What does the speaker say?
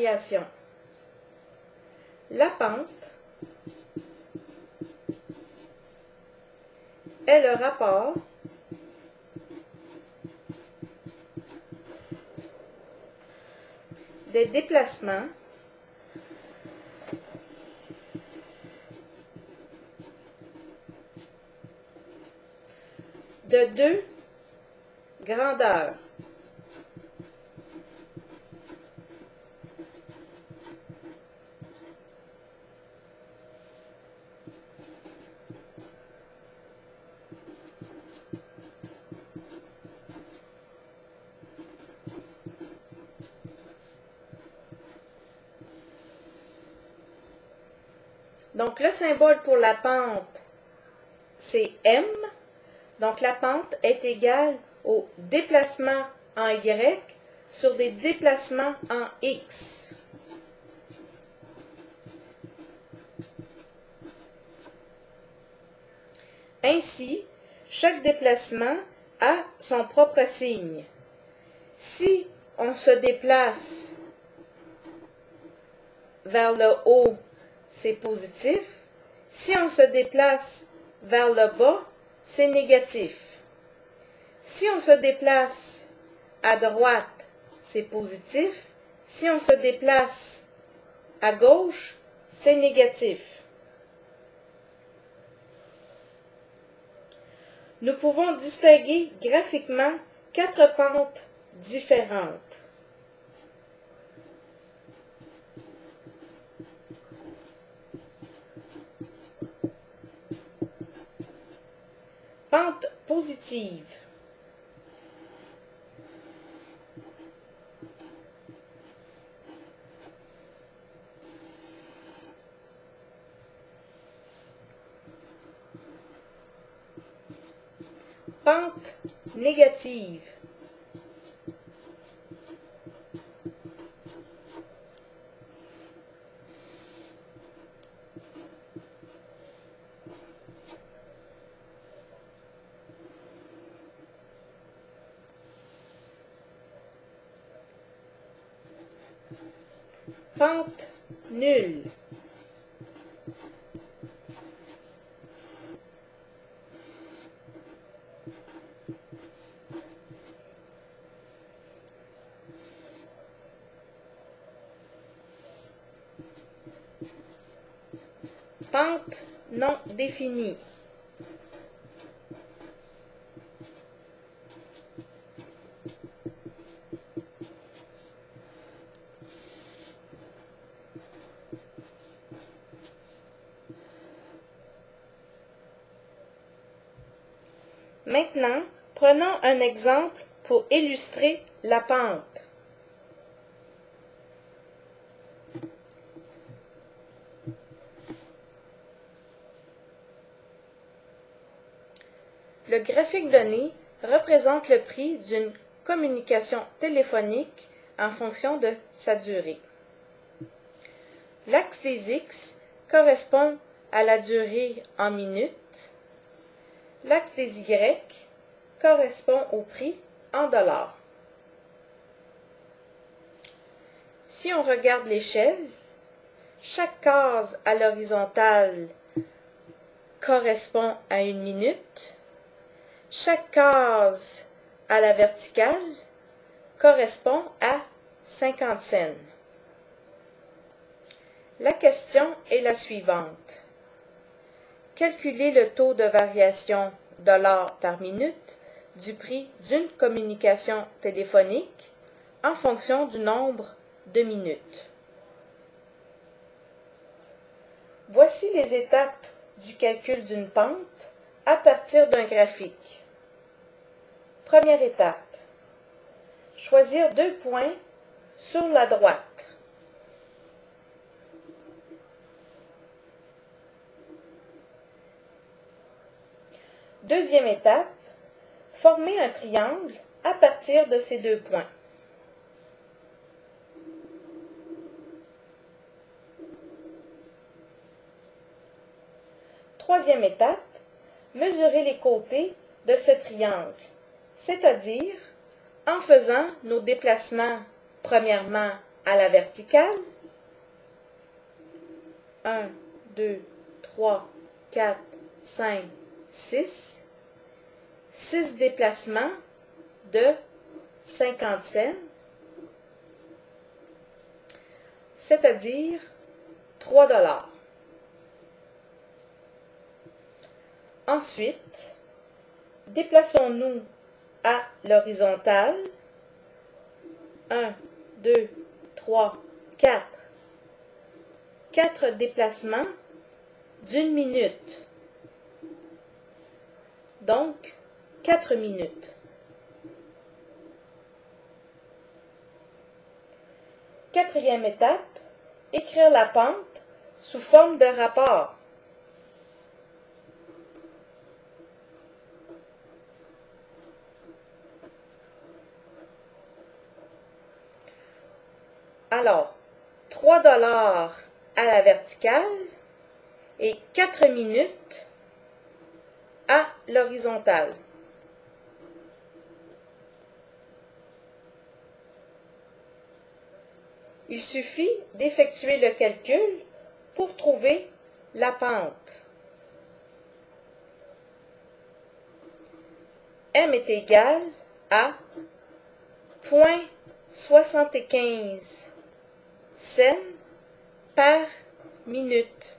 variation. La pente est le rapport des déplacements de deux grandeurs. Donc, le symbole pour la pente, c'est M. Donc, la pente est égale au déplacement en Y sur des déplacements en X. Ainsi, chaque déplacement a son propre signe. Si on se déplace vers le haut, c'est positif. Si on se déplace vers le bas, c'est négatif. Si on se déplace à droite, c'est positif. Si on se déplace à gauche, c'est négatif. Nous pouvons distinguer graphiquement 4 pentes différentes. Pente positive. Pente négative. Pente nulle. Pente non définie. Maintenant, prenons un exemple pour illustrer la pente. Le graphique donné représente le prix d'une communication téléphonique en fonction de sa durée. L'axe des X correspond à la durée en minutes. L'axe des Y correspond au prix en dollars. Si on regarde l'échelle, chaque case à l'horizontale correspond à 1 minute. Chaque case à la verticale correspond à 50 cents. La question est la suivante. Calculez le taux de variation dollars par minute du prix d'une communication téléphonique en fonction du nombre de minutes. Voici les étapes du calcul d'une pente à partir d'un graphique. Première étape. Choisir 2 points sur la droite. Deuxième étape, former un triangle à partir de ces 2 points. Troisième étape, mesurer les côtés de ce triangle, c'est-à-dire en faisant nos déplacements premièrement à la verticale. 1, 2, 3, 4, 5, 6. 6 déplacements de 50 cents, c'est-à-dire 3 $. Ensuite, déplaçons-nous à l'horizontale. 1, 2, 3, 4. 4 déplacements d'1 minute. Donc, 4 minutes. Quatrième étape, écrire la pente sous forme de rapport. Alors, 3 $ à la verticale et 4 minutes à l'horizontale. Il suffit d'effectuer le calcul pour trouver la pente. M est égal à 0,75 cents par minute.